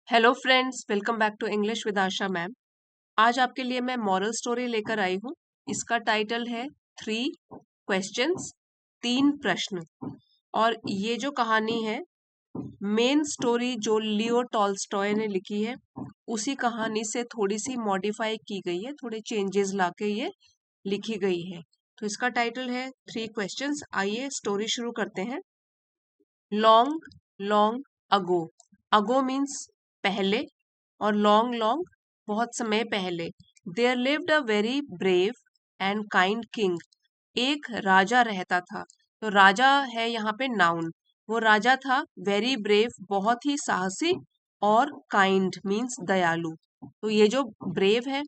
Hello friends, welcome back to English with Asha ma'am. आज आपके लिए मैं मॉरल स्टोरी लेकर आई हूँ। इसका टाइटल है 3 क्वेश्चंस, 3 प्रश्न। और ये जो कहानी है, मेन स्टोरी जो लियो टॉल्स्टॉय ने लिखी है उसी कहानी से थोड़ी सी मॉडिफाई की गई है, थोड़े चेंजेस लाके ये लिखी गई है। तो इसका टाइटल है 3 क्वेश्चंस। आइए स्टोरी शुरू करते हैं। Long long ago. Ago means पहले, और लॉन्ग लॉन्ग बहुत समय पहले। There lived a very brave and kind king. एक राजा रहता था। तो राजा है यहाँ पे नाउन। वो राजा था वेरी ब्रेव, बहुत ही साहसी, और काइंड मीन्स दयालु। तो ये जो ब्रेव है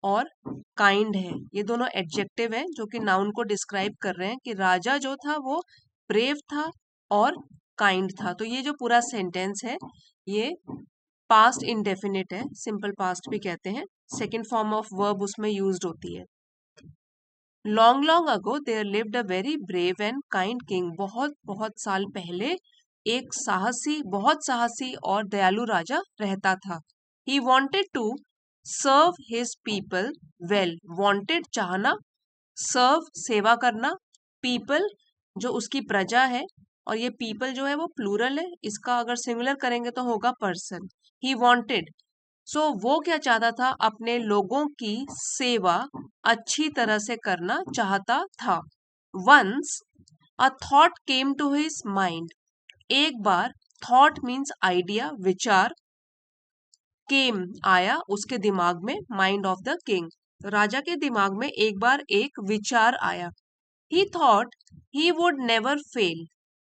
और काइंड है, ये दोनों एडजेक्टिव है जो कि नाउन को डिस्क्राइब कर रहे हैं कि राजा जो था वो ब्रेव था और काइंड था। तो ये जो पूरा सेंटेंस है ये पास्ट इंडेफिनिट है, सिंपल पास्ट भी कहते हैं। सेकंड फॉर्म ऑफ वर्ब उसमें यूज्ड होती है। Long long ago there lived a very brave and kind king. बहुत बहुत साल पहले एक साहसी, बहुत साहसी और दयालु राजा रहता था। He wanted to serve his people well. Wanted चाहना, सर्व सेवा करना, पीपल जो उसकी प्रजा है, और ये पीपल जो है वो प्लूरल है, इसका अगर सिंगुलर करेंगे तो होगा पर्सन। ही वांटेड, सो वो क्या चाहता था, अपने लोगों की सेवा अच्छी तरह से करना चाहता था। Once a thought came to his mind. एक बार, थॉट मीन्स आइडिया, विचार, केम आया उसके दिमाग में, माइंड ऑफ द किंग। राजा के दिमाग में एक बार एक विचार आया। ही thought he would never fail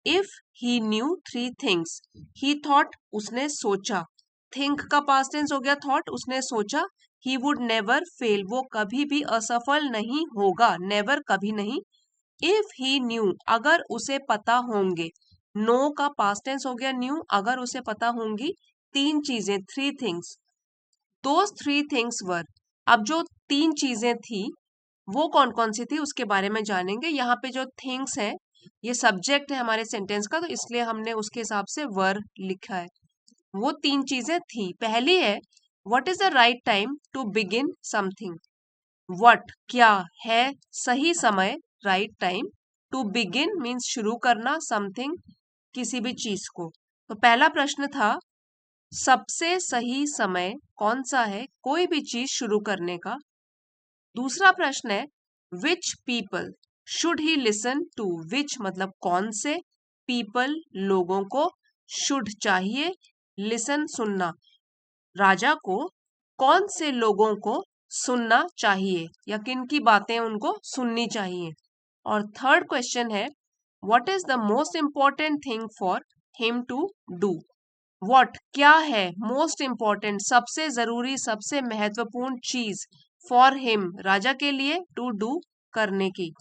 if he new 3 things. He thought उसने सोचा, थिंक का पास्ट टेंस हो गया थॉट, उसने सोचा। ही वुड नेवर फेल, वो कभी भी असफल नहीं होगा, नेवर कभी नहीं। इफ ही न्यू, अगर उसे पता होंगे। नो का पास्ट टेंस हो गया न्यू, अगर उसे पता होंगी 3 चीजें, 3 थिंग्स। दोज 3 थिंग्स वर, अब जो 3 चीजें थी वो कौन कौन सी थी उसके बारे में जानेंगे। यहाँ पे जो थिंग्स है ये सब्जेक्ट है हमारे सेंटेंस का, तो इसलिए हमने उसके हिसाब से वर लिखा है। वो 3 चीजें थी। पहली है, what is the right time to begin something. What क्या है सही समय, right time, to begin means शुरू करना, समथिंग किसी भी चीज को। तो पहला प्रश्न था, सबसे सही समय कौन सा है कोई भी चीज शुरू करने का। दूसरा प्रश्न है, which people should he listen to. Which मतलब कौन से, पीपल लोगों को, शुड चाहिए, लिसन सुनना। राजा को कौन से लोगों को सुनना चाहिए या किन की बातें उनको सुननी चाहिए। और थर्ड क्वेश्चन है, what is the most important thing for him to do. What क्या है, मोस्ट इंपॉर्टेंट सबसे जरूरी, सबसे महत्वपूर्ण चीज, फॉर हिम राजा के लिए, टू डू करने की।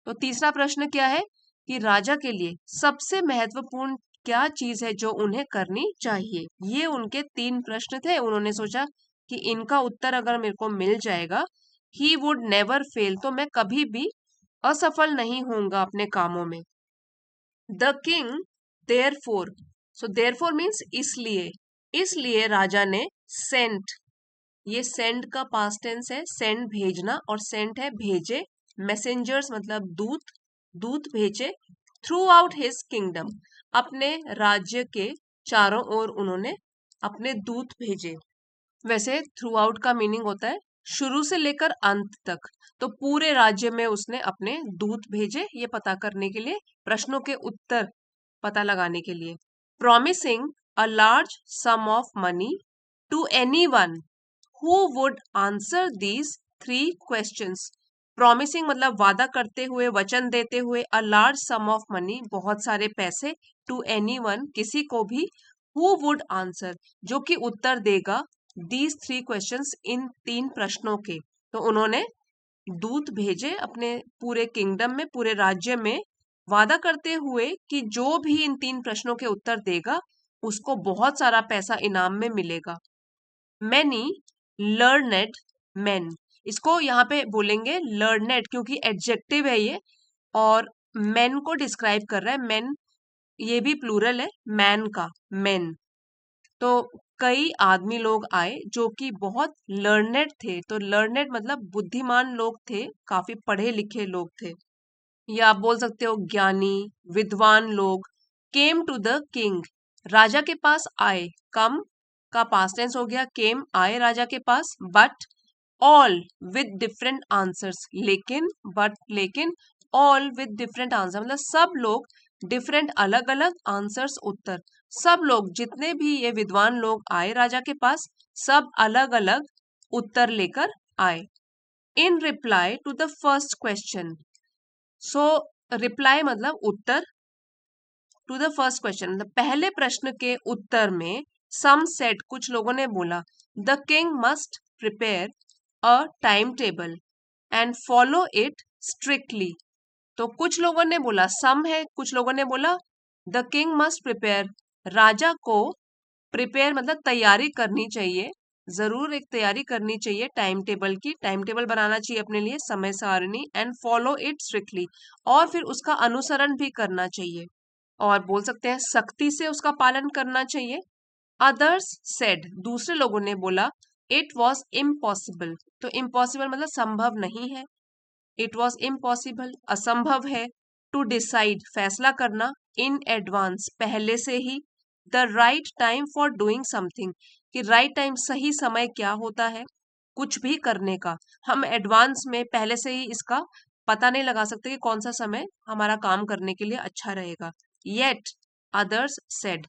तो तीसरा प्रश्न क्या है कि राजा के लिए सबसे महत्वपूर्ण क्या चीज है जो उन्हें करनी चाहिए। ये उनके 3 प्रश्न थे। उन्होंने सोचा कि इनका उत्तर अगर मेरे को मिल जाएगा, ही वुड नेवर फेल, तो मैं कभी भी असफल नहीं होऊंगा अपने कामों में। The king therefore, so therefore means इसलिए, इसलिए राजा ने सेंट, ये सेंड का पास्ट टेंस है, सेंड भेजना, और सेंट है भेजे, मैसेंजर्स मतलब दूत, दूत भेजे। थ्रू आउट हिज किंगडम, अपने राज्य के चारों ओर उन्होंने अपने दूत भेजे। वैसे थ्रू आउट का मीनिंग होता है शुरू से लेकर अंत तक। तो पूरे राज्य में उसने अपने दूत भेजे, ये पता करने के लिए, प्रश्नों के उत्तर पता लगाने के लिए। Promising a large sum of money to anyone who would answer these 3 questions. Promising मतलब वादा करते हुए, वचन देते हुए, a large sum of money बहुत सारे पैसे, टू एनीवन किसी को भी, हु वुड आंसर जो कि उत्तर देगा, दीज 3 क्वेश्चंस इन 3 प्रश्नों के। तो उन्होंने दूत भेजे अपने पूरे किंगडम में, पूरे राज्य में, वादा करते हुए कि जो भी इन 3 प्रश्नों के उत्तर देगा उसको बहुत सारा पैसा इनाम में मिलेगा। मैनी लर्नेड मेन, इसको यहाँ पे बोलेंगे लर्नेड क्योंकि एडजेक्टिव है ये, और मेन को डिस्क्राइब कर रहा है। मेन ये भी प्लूरल है मैन का, मेन। तो कई आदमी लोग आए जो कि बहुत लर्नेड थे। तो लर्नेड मतलब बुद्धिमान लोग थे, काफी पढ़े लिखे लोग थे, या आप बोल सकते हो ज्ञानी, विद्वान लोग। केम टू द किंग, राजा के पास आए। कम का पास्ट टेंस हो गया, केम आए राजा के पास। But all with different answers, लेकिन बट लेकिन ऑल विद डिफरेंट आंसर मतलब सब लोग डिफरेंट अलग अलग आंसर्स उत्तर। सब लोग जितने भी ये विद्वान लोग आए राजा के पास, सब अलग अलग उत्तर लेकर आए। In reply to the first question, so reply मतलब उत्तर, टू द फर्स्ट क्वेश्चन मतलब पहले प्रश्न के उत्तर में, सम सेड कुछ लोगों ने बोला, the king must prepare a time table and follow it strictly. तो कुछ लोगों ने बोला, सम है, कुछ लोगों ने बोला द किंग मस्ट प्रिपेयर, राजा को प्रिपेयर मतलब तैयारी करनी चाहिए, जरूर एक तैयारी करनी चाहिए टाइम टेबल की, टाइम टेबल बनाना चाहिए अपने लिए, समय सारणी, एंड फॉलो इट स्ट्रिक्टली, और फिर उसका अनुसरण भी करना चाहिए, और बोल सकते हैं सख्ती से उसका पालन करना चाहिए। अदर्स सेड, दूसरे लोगों ने बोला, इट वॉज इम्पॉसिबल, तो इम्पॉसिबल मतलब संभव नहीं है, इट वॉज इम्पॉसिबल असंभव है। टू डिसाइड फैसला करना, इन एडवांस पहले से ही। The right time for doing something, कि राइट टाइम सही समय क्या होता है कुछ भी करने का, हम एडवांस में पहले से ही इसका पता नहीं लगा सकते कि कौन सा समय हमारा काम करने के लिए अच्छा रहेगा। येट अदर्स सेड,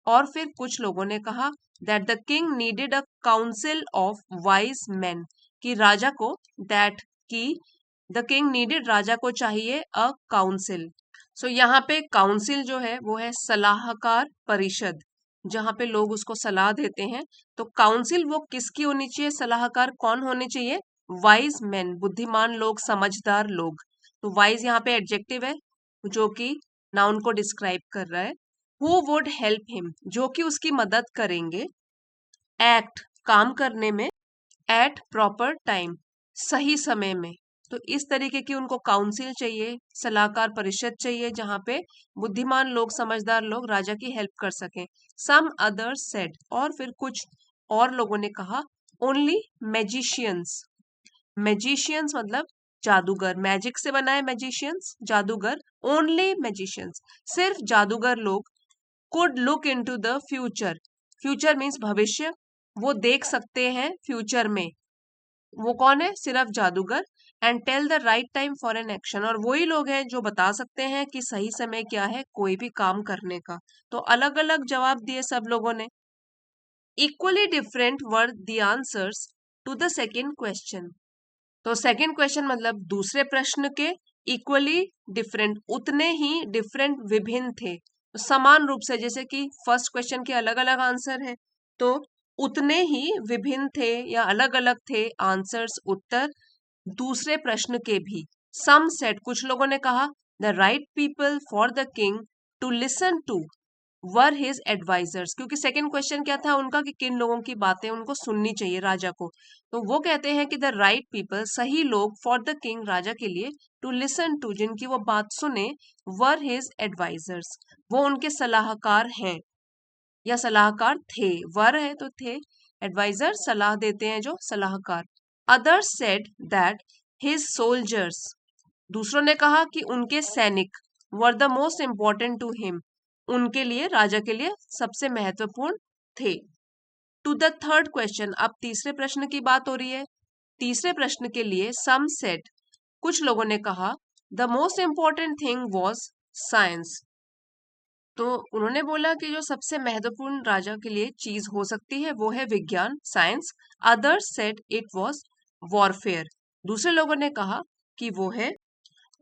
और फिर कुछ लोगों ने कहा, that the king needed a council of wise man, कि राजा को, दैट की द किंग नीडेड राजा को चाहिए अ काउंसिल। सो यहाँ पे काउंसिल जो है वो है सलाहकार परिषद, जहाँ पे लोग उसको सलाह देते हैं। तो काउंसिल वो किसकी होनी चाहिए, सलाहकार कौन होने चाहिए, वाइज मैन बुद्धिमान लोग, समझदार लोग। तो वाइज यहाँ पे एडजेक्टिव है जो कि नाउन को डिस्क्राइब कर रहा है। हु वुड हेल्प हिम, जो कि उसकी मदद करेंगे। एक्ट काम करने में, एट प्रॉपर टाइम सही समय में। तो इस तरीके की उनको काउंसिल चाहिए, सलाहकार परिषद चाहिए, जहाँ पे बुद्धिमान लोग, समझदार लोग राजा की हेल्प कर सकें। सम अदर्स सेड, और फिर कुछ और लोगों ने कहा, ओनली मैजिशियंस, मैजिशियंस मतलब जादूगर, मैजिक से बना है मैजिशियंस जादूगर, ओनली मैजिशियंस सिर्फ जादूगर लोग, could look into the future, future means भविष्य, वो देख सकते हैं फ्यूचर में, वो कौन है, सिर्फ जादूगर। And tell the right time for an action, और वही लोग हैं जो बता सकते हैं कि सही समय क्या है कोई भी काम करने का। तो अलग अलग जवाब दिए सब लोगों ने। Equally different were the answers to the second question, तो सेकेंड क्वेश्चन मतलब दूसरे प्रश्न के इक्वली डिफरेंट, उतने ही डिफरेंट विभिन्न थे, तो समान रूप से, जैसे कि फर्स्ट क्वेश्चन के अलग अलग आंसर हैं, तो उतने ही विभिन्न थे या अलग अलग थे आंसर्स उत्तर दूसरे प्रश्न के भी। सम सेड, कुछ लोगों ने कहा, the right people for the king to listen to were his advisers, क्योंकि सेकंड क्वेश्चन क्या था उनका कि किन लोगों की बातें उनको सुननी चाहिए राजा को, तो वो कहते हैं कि द राइट पीपल सही लोग, फॉर द किंग राजा के लिए, टू लिसन टू जिनकी वो बात सुने, वर हिज एडवाइजर्स वो उनके सलाहकार हैं या सलाहकार थे, वर है तो थे, एडवाइजर सलाह देते हैं जो सलाहकार। Others said that his soldiers, दूसरों ने कहा कि उनके सैनिक, were the most important to him, उनके लिए राजा के लिए सबसे महत्वपूर्ण थे। टू द थर्ड क्वेश्चन, अब तीसरे प्रश्न की बात हो रही है। तीसरे प्रश्न के लिए सम सेड, कुछ लोगों ने कहा, the most important thing was science, तो उन्होंने बोला कि जो सबसे महत्वपूर्ण राजा के लिए चीज हो सकती है वो है विज्ञान, science. Others said it was warfare, दूसरे लोगों ने कहा कि वो है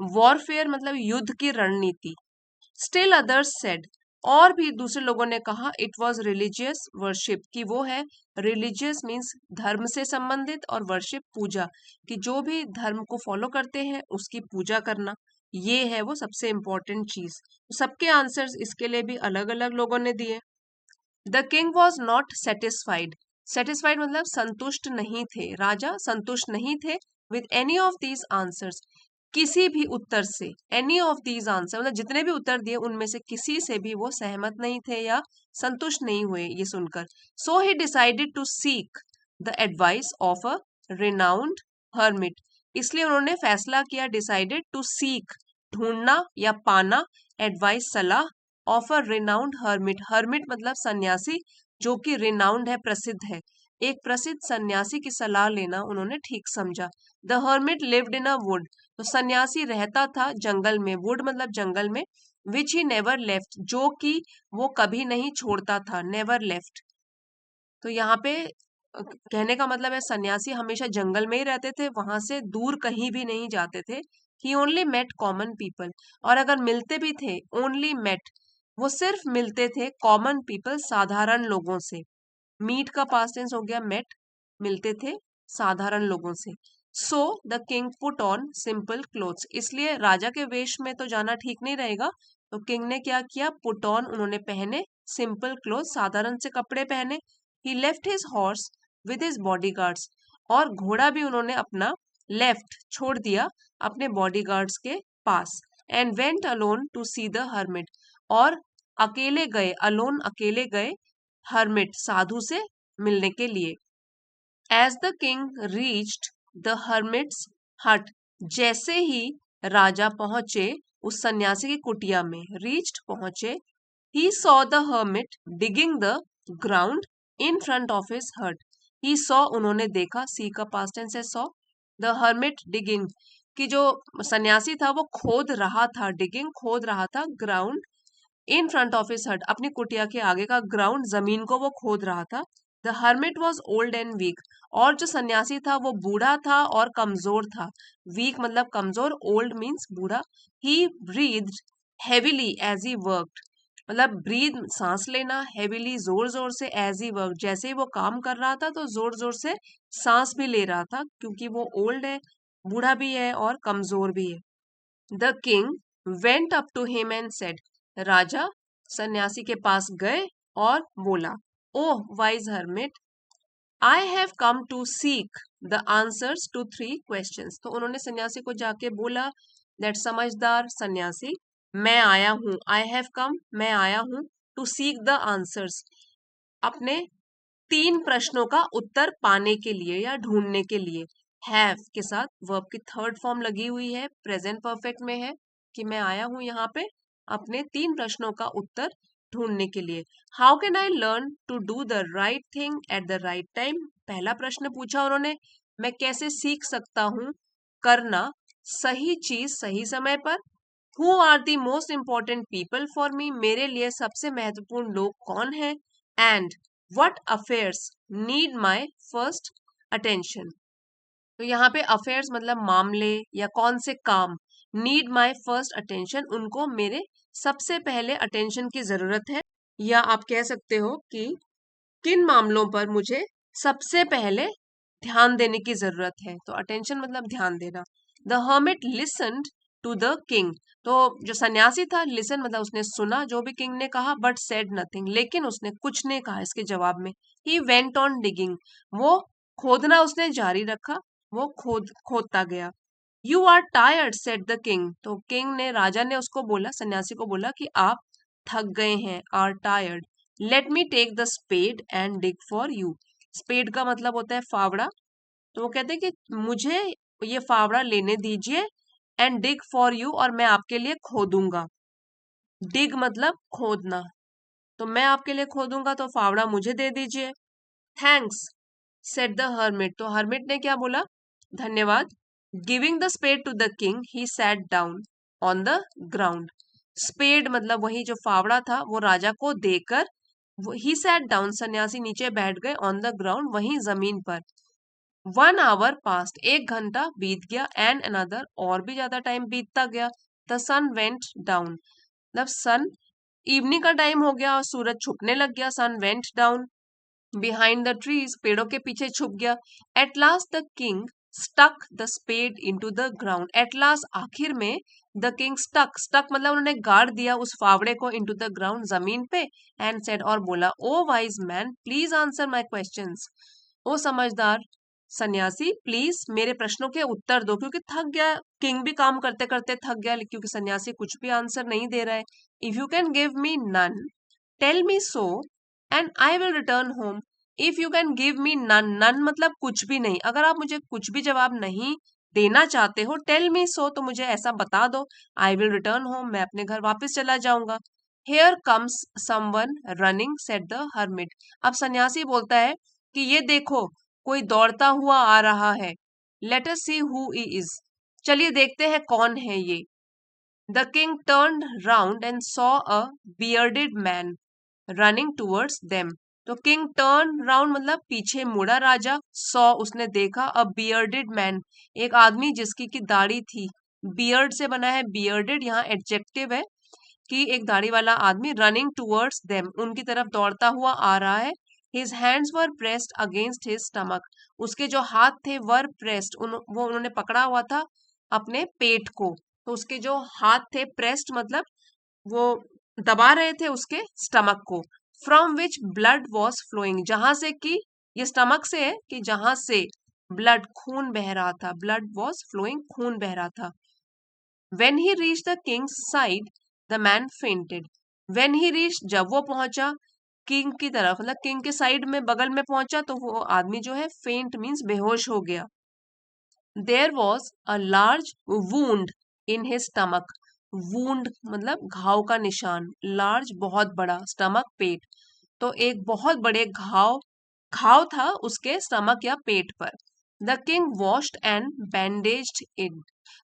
वॉरफेयर मतलब युद्ध की रणनीति। स्टिल अदर्स सेड, और भी दूसरे लोगों ने कहा, इट वॉज रिलीजियस वर्शिप, कि वो है रिलीजियस मीन्स धर्म से संबंधित, और वर्शिप पूजा, कि जो भी धर्म को फॉलो करते हैं उसकी पूजा करना, ये है वो सबसे इंपॉर्टेंट चीज। सबके आंसर्स इसके लिए भी अलग अलग लोगों ने दिए। The king was not satisfied, satisfied मतलब संतुष्ट नहीं थे, राजा संतुष्ट नहीं थे with any of these answers, किसी भी उत्तर से, एनी ऑफ दीज आंसर, मतलब जितने भी उत्तर दिए उनमें से किसी से भी वो सहमत नहीं थे या संतुष्ट नहीं हुए ये सुनकर. So he decided to seek the advice of a renowned hermit. इसलिए उन्होंने फैसला किया, डिसाइडेड टू सीक ढूंढना या पाना, एडवाइस सलाह, of a renowned hermit. Hermit मतलब सन्यासी जो कि रिनाउंड है, प्रसिद्ध है. एक प्रसिद्ध सन्यासी की सलाह लेना उन्होंने ठीक समझा. The hermit lived in a would. तो सन्यासी रहता था जंगल में. वुड मतलब जंगल में. विच ही नेवर लेफ्ट, जो कि वो कभी नहीं छोड़ता था. Never left. तो यहाँ पे कहने का मतलब है सन्यासी हमेशा जंगल में ही रहते थे, वहां से दूर कहीं भी नहीं जाते थे. ही ओनली मेट कॉमन पीपल. और अगर मिलते भी थे, ओनली मेट, वो सिर्फ मिलते थे कॉमन पीपल, साधारण लोगों से. मीट का पास्ट टेंस हो गया मेट, मिलते थे साधारण लोगों से. So the king put on simple clothes. इसलिए राजा के वेश में तो जाना ठीक नहीं रहेगा, तो किंग ने क्या किया, पुट ऑन, उन्होंने पहने सिंपल क्लोथ, साधारण से कपड़े पहने. He left his horse with his bodyguards. और घोड़ा भी उन्होंने अपना लेफ्ट, छोड़ दिया अपने बॉडीगार्ड्स के पास. And went alone to see the hermit. और अकेले गए, अलोन अकेले गए, हर्मिट साधु से मिलने के लिए. As the king reached the hermit's hut. जैसे ही राजा पहुंचे उस सन्यासी की कुटिया में, रीच्ड पहुंचे, he saw the hermit digging the ground in front of his हट. ही सॉ, उन्होंने देखा, सी का पास्ट टेंस है सॉ. द हर्मिट डिगिंग, कि जो सन्यासी था वो खोद रहा था, डिगिंग खोद रहा था, ground in front of his हट, अपनी कुटिया के आगे का ग्राउंड, जमीन को वो खोद रहा था. The hermit was old and weak. और जो सन्यासी था वो बूढ़ा था और कमजोर था. वीक मतलब कमजोर, ओल्ड मीन्स बूढ़ा. He breathed heavily as he worked. मतलब ब्रीद सांस लेना, हेविली जोर जोर से, एज ही वर्क जैसे ही वो काम कर रहा था तो जोर जोर से सांस भी ले रहा था, क्योंकि वो ओल्ड है, बूढ़ा भी है और कमजोर भी है. The king went up to him and said. राजा सन्यासी के पास गए और बोला, oh wise hermit, I have come to seek the answers to 3 questions. तो उन्होंने सन्यासी को जाके बोला, दैट समझदार सन्यासी, मैं आया हूं, आई हैव कम, मैं आया हूं, टू सीक द आंसर्स, अपने 3 प्रश्नों का उत्तर पाने के लिए या ढूंढने के लिए. हैव के साथ वर्ब की थर्ड फॉर्म लगी हुई है, प्रेजेंट परफेक्ट में है, कि मैं आया हूं यहाँ पे अपने 3 प्रश्नों का उत्तर ढूंढने के लिए. How can I learn to do the right thing at the right time. पहला प्रश्न पूछा उन्होंने, मैं कैसे सीख सकता हूँ करना सही चीज सही समय पर. Who are the most important people for me. मेरे लिए सबसे महत्वपूर्ण लोग कौन है. And what affairs need my first attention. तो यहाँ पे अफेयर्स मतलब मामले या कौन से काम, नीड माई फर्स्ट अटेंशन, उनको मेरे सबसे पहले अटेंशन की जरूरत है. या आप कह सकते हो कि किन मामलों पर मुझे सबसे पहले ध्यान देने की जरूरत है. तो अटेंशन मतलब ध्यान देना. The hermit listened to the king. तो जो सन्यासी था, लिसन मतलब उसने सुना जो भी किंग ने कहा, बट सेड नथिंग, लेकिन उसने कुछ नहीं कहा इसके जवाब में. He went on digging. वो खोदना उसने जारी रखा, वो खोदता गया. You are tired said the king. तो किंग ने, राजा ने उसको बोला, सन्यासी को बोला कि आप थक गए हैं, are tired. Let me take the spade and dig for you. Spade का मतलब होता है फावड़ा. तो वो कहते हैं कि मुझे ये फावड़ा लेने दीजिए, एंड डिग फॉर यू, और मैं आपके लिए खोदूंगा. डिग मतलब खोदना, तो मैं आपके लिए खोदूंगा, तो फावड़ा मुझे दे दीजिए. Thanks said the hermit. तो हर्मिट ने क्या बोला, धन्यवाद. Giving the spade to the king he sat down on the ground. Spade मतलब वही जो फावड़ा था वो राजा को देकर ही सैट डाउन, सन्यासी नीचे बैठ गए, ऑन द ग्राउंड वहीं जमीन पर. 1 hour पास्ट, 1 घंटा बीत गया, एंड अनदर, और भी ज्यादा टाइम बीतता गया. द सन वेंट डाउन मतलब सन, इवनिंग का टाइम हो गया और सूरज छुपने लग गया. Sun went down behind the trees, पेड़ों के पीछे छुप गया. At last the king stuck the spade into the ground. At last आखिर में, द किंग स्टक, स्टक मतलब उन्होंने गाड़ दिया उस फावड़े को, इनटू द ग्राउंड जमीन पे. एंड सेड, और बोला, o wise man please answer my questions. ओ समझदार सन्यासी प्लीज मेरे प्रश्नों के उत्तर दो, क्योंकि थक गया, किंग भी काम करते करते थक गया, क्योंकि सन्यासी कुछ भी आंसर नहीं दे रहा है। If you can give me none tell me so and I will return home. If you can give me none, none मतलब कुछ भी नहीं, अगर आप मुझे कुछ भी जवाब नहीं देना चाहते हो, टेल मी सो तो मुझे ऐसा बता दो, आई विल रिटर्न होम, मैं अपने घर वापस चला जाऊंगा। Here comes someone running said the hermit. अब सन्यासी बोलता है कि ये देखो कोई दौड़ता हुआ आ रहा है। Let us see who he is. चलिए देखते हैं कौन है ये। The king turned round and saw a bearded man running towards them। तो किंग टर्न राउंड मतलब पीछे मुड़ा राजा, सॉ उसने देखा, अ बियर्डेड मैन एक आदमी जिसकी की दाढ़ी थी, बियर्ड से बना है, बियर्डेड यहाँ एडजेक्टिव है कि एक दाढ़ी वाला आदमी, रनिंग टूवर्ड्स देम उनकी तरफ दौड़ता हुआ आ रहा है। His hands were pressed against his stomach, उसके जो हाथ थे वर प्रेस्ड वो उन्होंने पकड़ा हुआ था अपने पेट को, तो उसके जो हाथ थे प्रेस्ड मतलब वो दबा रहे थे उसके स्टमक को। From which blood was flowing, जहां से कि ये स्टमक से है कि जहां से ब्लड खून बह रहा था, ब्लड वॉज फ्लोइंग खून बह रहा था। When he reached the king's side, the man fainted. When he reached, जब वो पहुंचा किंग की तरफ, मतलब किंग के साइड में बगल में पहुंचा, तो वो आदमी जो है फेंट मीन्स बेहोश हो गया। There was a large wound in his stomach. Wound मतलब घाव का निशान, लार्ज बहुत बड़ा, स्टमक पेट, तो एक बहुत बड़े घाव घाव था उसके स्टमक या पेट पर। The king washed and bandaged it.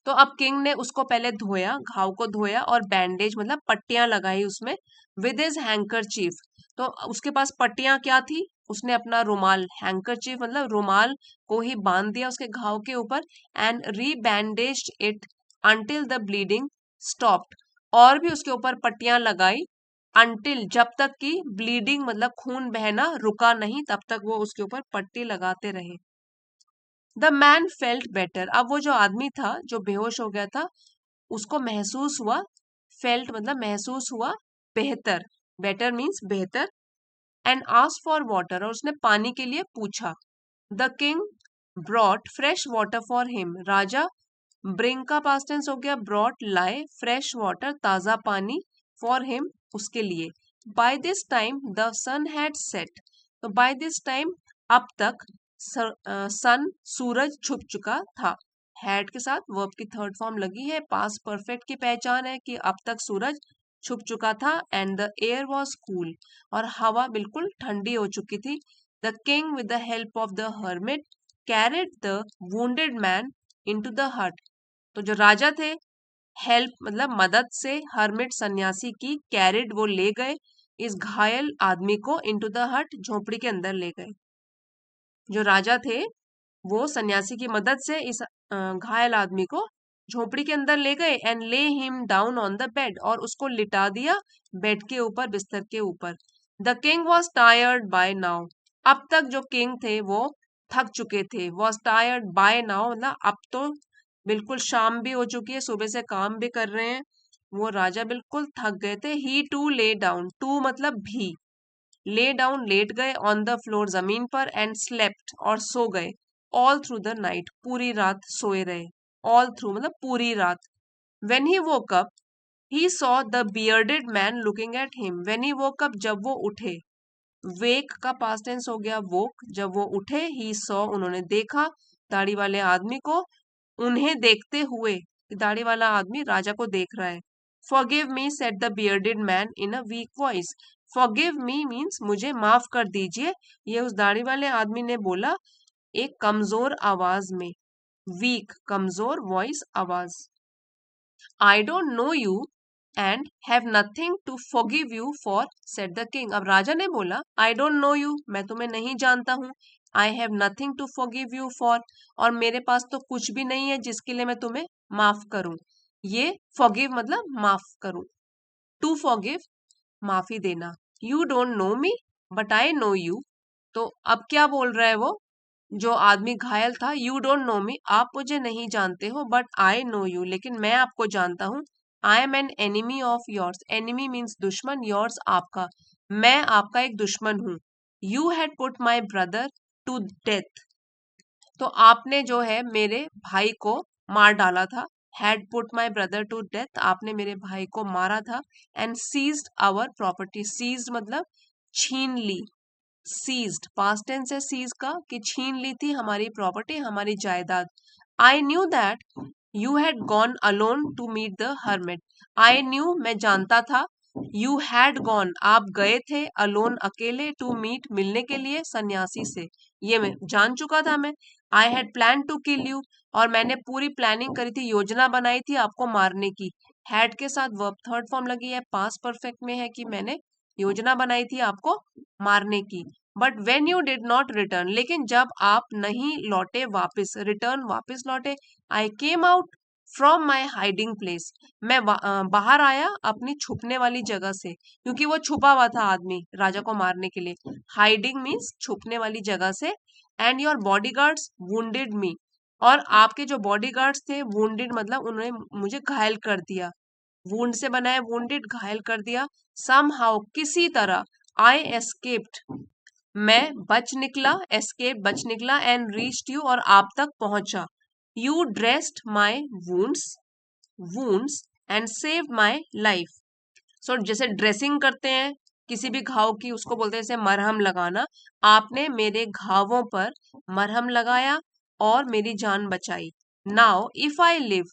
तो अब किंग ने उसको पहले धोया, घाव को धोया, और बैंडेज मतलब पट्टियां लगाई उसमें, विद हिज हैंकरचीफ। तो उसके पास पट्टियां क्या थी, उसने अपना रुमाल, हैंकरचीफ मतलब रुमाल को ही बांध दिया उसके घाव के ऊपर, and rebandaged it until the bleeding stopped. और भी उसके ऊपर पट्टियां लगाई अंटिल जब तक कि ब्लीडिंग मतलब खून बहना रुका नहीं, तब तक वो उसके ऊपर पट्टी लगाते रहे। The man felt better. अब वो जो आदमी था जो बेहोश हो गया था उसको महसूस हुआ, फेल्ट मतलब महसूस हुआ बेहतर, बेटर मीन्स बेहतर, एंड आस्क्ड फॉर वाटर और उसने पानी के लिए पूछा। The king brought fresh water for him. Raja bring का पास्ट टेंस हो गया, ब्रॉट लाए, फ्रेश वाटर ताजा पानी, फॉर हिम उसके लिए। By this time the sun had set. तो बाय दिस टाइम अब तक सन सूरज छुप चुका था। हैड के साथ वर्ब की थर्ड फॉर्म लगी है, पास्ट परफेक्ट की पहचान है कि अब तक सूरज छुप चुका था। And the air was cool, और हवा बिल्कुल ठंडी हो चुकी थी। The king with the help of the hermit carried the wounded man into the हट। तो जो राजा थे, हेल्प मतलब मदद से, हर्मिट सन्यासी की, कैरिड वो ले गए, इस घायल आदमी को, इनटू द हट झोपड़ी के अंदर ले गए। जो राजा थे वो सन्यासी की मदद से इस घायल आदमी को झोपड़ी के अंदर ले गए, एंड ले him down on the bed, और उसको लिटा दिया बेड के ऊपर, बिस्तर के ऊपर। The king was tired by now. अब तक जो किंग थे वो थक चुके थे, वॉज टायर्ड बाय नाउ मतलब अब तो बिल्कुल शाम भी हो चुकी है, सुबह से काम भी कर रहे हैं, वो राजा बिल्कुल थक गए थे। ही टू ले डाउन, टू मतलब भी, ले डाउन लेट गए, ऑन द फ्लोर जमीन पर, एंड स्लेप्ट और सो गए, ऑल थ्रू द नाइट पूरी रात सोए रहे, ऑल थ्रू मतलब पूरी रात। When he woke up he saw the bearded man looking at him. When he woke up जब वो उठे, वेक का पास्ट टेंस हो गया वोक, जब वो उठे, ही सॉ उन्होंने देखा दाढ़ी वाले आदमी को, उन्हें देखते हुए, दाढ़ी वाला आदमी राजा को देख रहा है। Forgive me said the bearded man in a week voice. Forgive me means मुझे माफ कर दीजिए, ये उस दाढ़ी वाले आदमी ने बोला एक कमजोर आवाज में, वीक कमजोर वॉइस आवाज। I don't know you and have nothing to forgive you for said the king. अब राजा ने बोला आई डोंट नो यू, मैं तुम्हें नहीं जानता हूँ, I have nothing to forgive you for, और मेरे पास तो कुछ भी नहीं है जिसके लिए मैं तुम्हें माफ करूं। ये फॉरगिव मतलब माफ करूं, टू फॉरगिव माफी देना। You don't know me but I know you. तो अब क्या बोल रहा है वो जो आदमी घायल था, यू डोंट नो मी आप मुझे नहीं जानते हो, बट आई नो यू लेकिन मैं आपको जानता हूँ। I am an enemy of yours, enemy means दुश्मन, योर्स आपका, मैं आपका एक दुश्मन हूँ। You had put my brother to death, तो आपने जो है मेरे भाई को मार डाला था। Had put my brother to death, आपने मेरे भाई को मारा था। And seized our property, seized मतलब छीन ली। सीज्ड पास्ट टेंस है सीज का, कि छीन ली थी हमारी प्रॉपर्टी, हमारी जायदाद। I knew that you had gone alone to meet the hermit, I knew मैं जानता था, यू हैड गॉन आप गए थे, अलोन अकेले, टू मीट मिलने के लिए, सन्यासी से, ये मैं जान चुका था मैं। I had plan to kill you, और मैंने पूरी प्लानिंग करी थी, योजना बनाई थी आपको मारने की। हैड के साथ वर्ब थर्ड फॉर्म लगी है, पास्ट परफेक्ट में है कि मैंने योजना बनाई थी आपको मारने की। But when you did not return, लेकिन जब आप नहीं लौटे वापस, रिटर्न वापस लौटे, I came out from my hiding place, मैं बाहर आया अपनी छुपने वाली जगह से, क्योंकि वो छुपा हुआ था आदमी राजा को मारने के लिए। हाइडिंग मीन्स छुपने वाली जगह से। And your bodyguards wounded me, और आपके जो बॉडी गार्ड्स थे, वुंडेड मतलब उन्होंने मुझे घायल कर दिया, वुंड से बना है वुंडेड, घायल कर दिया। सम हाउ किसी तरह, आई एस्केप्ड मैं बच निकला, एस्केप बच निकला, एंड रीच्ड यू और आप तक पहुंचा। You dressed my wounds wounds and saved my life. So जैसे ड्रेसिंग करते हैं किसी भी घाव की, उसको बोलते हैं जैसे मरहम लगाना। आपने मेरे घावों पर मरहम लगाया और मेरी जान बचाई। नाउ इफ आई लिव,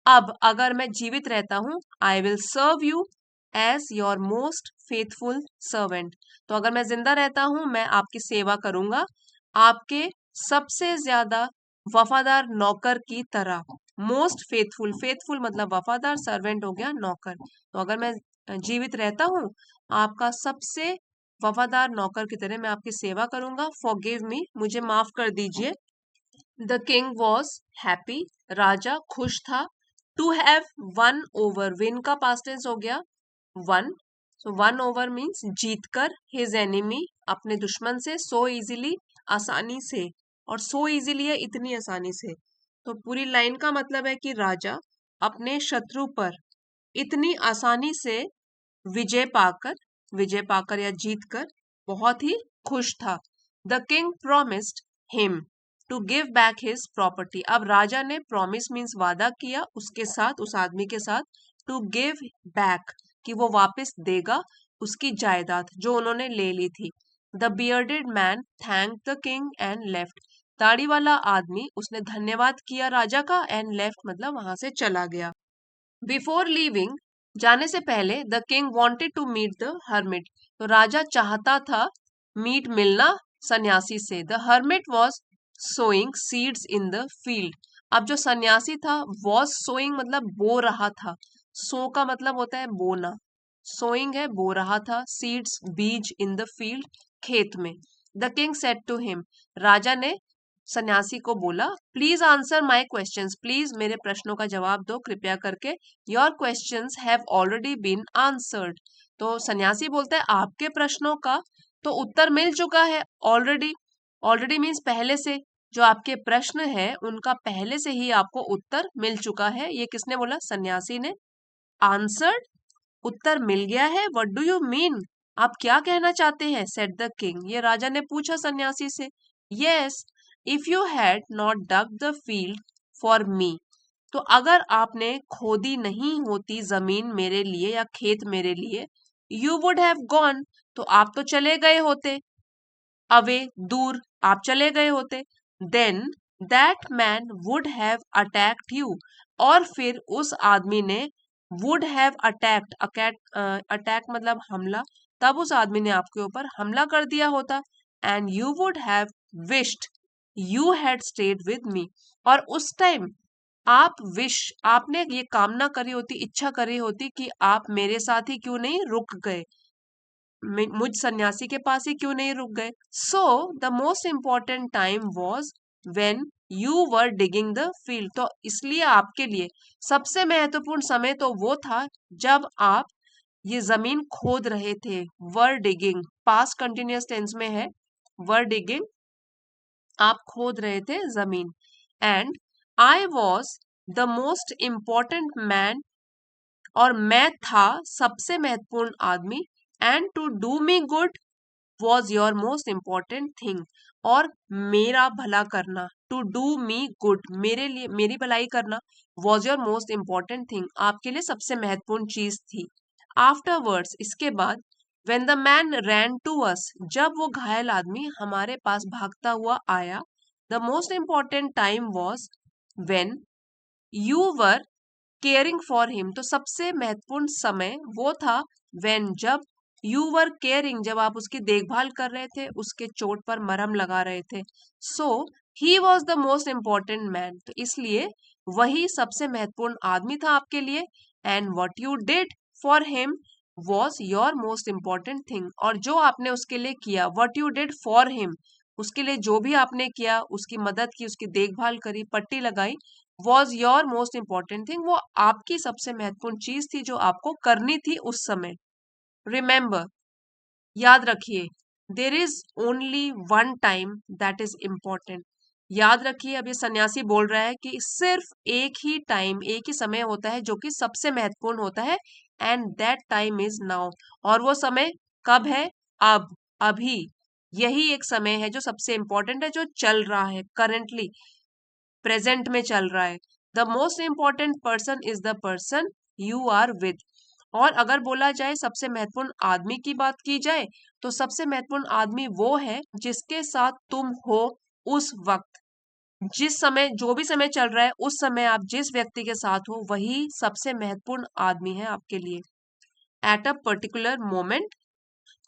अब अगर मैं जीवित रहता हूं, I will serve you as your most faithful servant, तो अगर मैं जिंदा रहता हूं मैं आपकी सेवा करूंगा आपके सबसे ज्यादा वफादार नौकर की तरह। मोस्ट फेथफुल, फेथफुल मतलब वफादार, सर्वेंट हो गया नौकर। तो अगर मैं जीवित रहता हूं, आपका सबसे वफादार नौकर की तरह मैं आपकी सेवा करूंगा। फॉरगिव मी, मुझे माफ कर दीजिए। द किंग वॉज हैप्पी, राजा खुश था। To have won over, win का पास्ट टेंस हो गया won, so won over means जीत कर, हिज एनिमी अपने दुश्मन से, सो इजीली आसानी से, और सो इजीली है इतनी आसानी से। तो पूरी लाइन का मतलब है कि राजा अपने शत्रु पर इतनी आसानी से विजय पाकर या जीत कर बहुत ही खुश था। The king promised him to give back his property, अब राजा ने प्रॉमिस मीन्स वादा किया उसके साथ, उस आदमी के साथ, टू गिव बैक कि वो वापस देगा उसकी जायदाद जो उन्होंने ले ली थी। The bearded man thank the king and left, दाढ़ी वाला आदमी उसने धन्यवाद किया राजा का, एंड लेफ्ट मतलब वहां से चला गया। बिफोर लीविंग, जाने से पहले, the king wanted to meet the hermit, तो राजा चाहता था मीट मिलना सन्यासी से। The hermit was sowing seeds in the field, अब जो सन्यासी था वॉज सोइंग मतलब बो रहा था, सो का मतलब होता है बोना, सोइंग है बो रहा था, सीड्स बीज, इन द फील्ड खेत में। The king said to him, राजा ने सन्यासी को बोला, please answer my questions, please मेरे प्रश्नों का जवाब दो कृपया करके। Your questions have already been answered, तो सन्यासी बोलता है आपके प्रश्नों का तो उत्तर मिल चुका है ऑलरेडी। ऑलरेडी मीन्स पहले से, जो आपके प्रश्न है उनका पहले से ही आपको उत्तर मिल चुका है। ये किसने बोला? सन्यासी ने। आंसर्ड, उत्तर मिल गया है। व्हाट डू यू मीन, आप क्या कहना चाहते हैं? सेड द किंग, ये राजा ने पूछा सन्यासी से। Yes, if you had not dug the field for me, तो अगर आपने खोदी नहीं होती जमीन मेरे लिए या खेत मेरे लिए, यू वुड हैव गॉन, तो आप तो चले गए होते, अवे दूर, आप चले गए होते। Then that man would have attacked you, और फिर उस आदमी ने वुड हैव अटैक्ड, अटैक मतलब हमला, तब उस आदमी ने आपके ऊपर हमला कर दिया होता। And you would have wished you had stayed with me, और उस टाइम आप आपने ये कामना करी होती, इच्छा करी होती कि आप मेरे साथ ही क्यों नहीं रुक गए, मुझ सन्यासी के पास ही क्यों नहीं रुक गए। So the most important time was when you were digging the field, तो इसलिए आपके लिए सबसे महत्वपूर्ण समय तो वो था जब आप ये जमीन खोद रहे थे। Were digging past continuous tense में है, वर डिगिंग आप खोद रहे थे जमीन। And I was the most important man, और मैं था सबसे महत्वपूर्ण आदमी। And to do me good, was your most important thing, और मेरा भला करना, टू डू मी गुड, मेरे लिए मेरी भलाई करना, was your most important thing, आपके लिए सबसे महत्वपूर्ण चीज थी। आफ्टरवर्ड्स, इसके बाद, when the man ran to us, जब वो घायल आदमी हमारे पास भागता हुआ आया, the most important time was when you were caring for him, तो सबसे महत्वपूर्ण समय वो था when, जब you were caring, जब आप उसकी देखभाल कर रहे थे, उसके चोट पर मरहम लगा रहे थे, so he was the most important man, तो इसलिए वही सबसे महत्वपूर्ण आदमी था आपके लिए, and what you did for him was your most important thing, और जो आपने उसके लिए किया, what you did for him, उसके लिए जो भी आपने किया, उसकी मदद की, उसकी देखभाल करी, पट्टी लगाई, was your most important thing, वो आपकी सबसे महत्वपूर्ण चीज थी जो आपको करनी थी उस समय। रिमेंबर, याद रखिए, there is only one time that is important, याद रखिए, अब ये सन्यासी बोल रहा है कि सिर्फ एक ही टाइम, एक ही समय होता है जो कि सबसे महत्वपूर्ण होता है, and that time is now, और वो समय कब है? अब, अभी, यही एक समय है जो सबसे इम्पोर्टेंट है, जो चल रहा है करेंटली, प्रेजेंट में चल रहा है। The most important person is the person you are with, और अगर बोला जाए सबसे महत्वपूर्ण आदमी की बात की जाए, तो सबसे महत्वपूर्ण आदमी वो है जिसके साथ तुम हो उस वक्त, जिस समय, जो भी समय चल रहा है, उस समय आप जिस व्यक्ति के साथ हो, वही सबसे महत्वपूर्ण आदमी है आपके लिए। At a particular moment,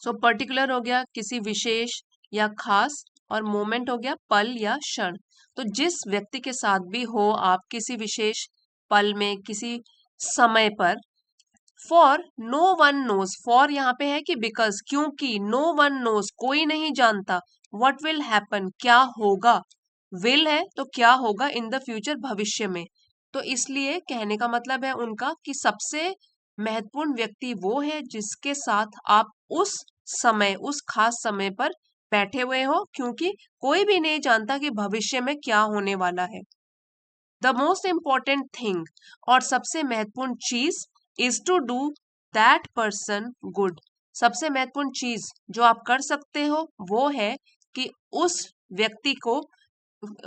so particular हो गया किसी विशेष या खास, और मोमेंट हो गया पल या क्षण, तो जिस व्यक्ति के साथ भी हो आप किसी विशेष पल में, किसी समय पर। For no one knows, for यहाँ पे है कि बिकॉज, क्योंकि, नो वन नोज, कोई नहीं जानता, व्हाट विल हैपन, क्या होगा, विल है तो क्या होगा, इन द फ्यूचर, भविष्य में, तो इसलिए कहने का मतलब है उनका कि सबसे महत्वपूर्ण व्यक्ति वो है जिसके साथ आप उस समय, उस खास समय पर बैठे हुए हो, क्योंकि कोई भी नहीं जानता कि भविष्य में क्या होने वाला है। द मोस्ट इम्पॉर्टेंट थिंग, और सबसे महत्वपूर्ण चीज, is to do that person good, सबसे महत्वपूर्ण चीज जो आप कर सकते हो वो है कि व्यक्ति को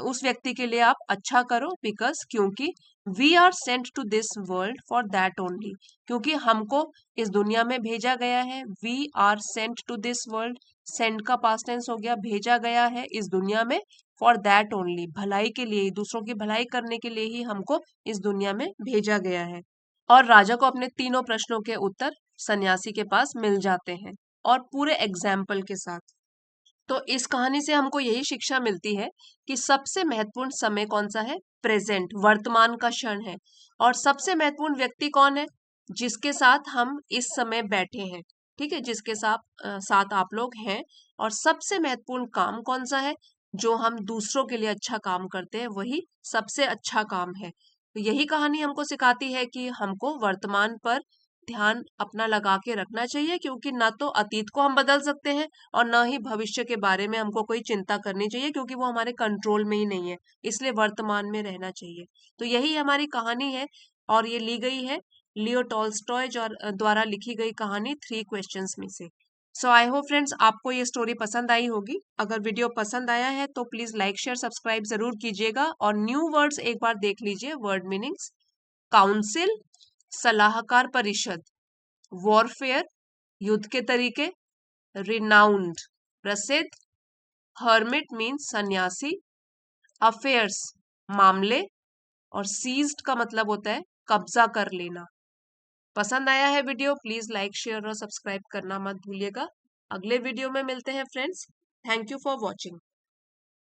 उस व्यक्ति के लिए आप अच्छा करो, बिकॉज, क्योंकि, we are sent to this world for that only, क्योंकि हमको इस दुनिया में भेजा गया है, we are sent to this world, send का पास्ट टेंस हो गया, भेजा गया है इस दुनिया में, फॉर दैट ओनली, भलाई के लिए, दूसरों की भलाई करने के लिए ही हमको इस दुनिया में भेजा गया है। और राजा को अपने तीनों प्रश्नों के उत्तर सन्यासी के पास मिल जाते हैं, और पूरे एग्जाम्पल के साथ। तो इस कहानी से हमको यही शिक्षा मिलती है कि सबसे महत्वपूर्ण समय कौन सा है? प्रेजेंट, वर्तमान का क्षण है, और सबसे महत्वपूर्ण व्यक्ति कौन है? जिसके साथ हम इस समय बैठे हैं, ठीक है, जिसके साथ आप लोग हैं, और सबसे महत्वपूर्ण काम कौन सा है? जो हम दूसरों के लिए अच्छा काम करते हैं, वही सबसे अच्छा काम है। तो यही कहानी हमको सिखाती है कि हमको वर्तमान पर ध्यान अपना लगा के रखना चाहिए, क्योंकि ना तो अतीत को हम बदल सकते हैं, और ना ही भविष्य के बारे में हमको कोई चिंता करनी चाहिए, क्योंकि वो हमारे कंट्रोल में ही नहीं है, इसलिए वर्तमान में रहना चाहिए। तो यही हमारी कहानी है, और ये ली गई है लियो टॉल्स्टॉय द्वारा लिखी गई कहानी 3 क्वेश्चंस में से। सो आई होप फ्रेंड्स आपको ये स्टोरी पसंद आई होगी। अगर वीडियो पसंद आया है तो प्लीज लाइक शेयर सब्सक्राइब जरूर कीजिएगा, और न्यू वर्ड्स एक बार देख लीजिए, वर्ड मीनिंग्स। काउंसिल, सलाहकार परिषद, वॉरफेयर, युद्ध के तरीके, रिनाउंड, प्रसिद्ध, हर्मिट मीन्स सन्यासी, अफेयर्स, मामले, और सीज्ड का मतलब होता है कब्जा कर लेना। पसंद आया है वीडियो, प्लीज लाइक शेयर और सब्सक्राइब करना मत भूलिएगा। अगले वीडियो में मिलते हैं friends. Thank you for watching.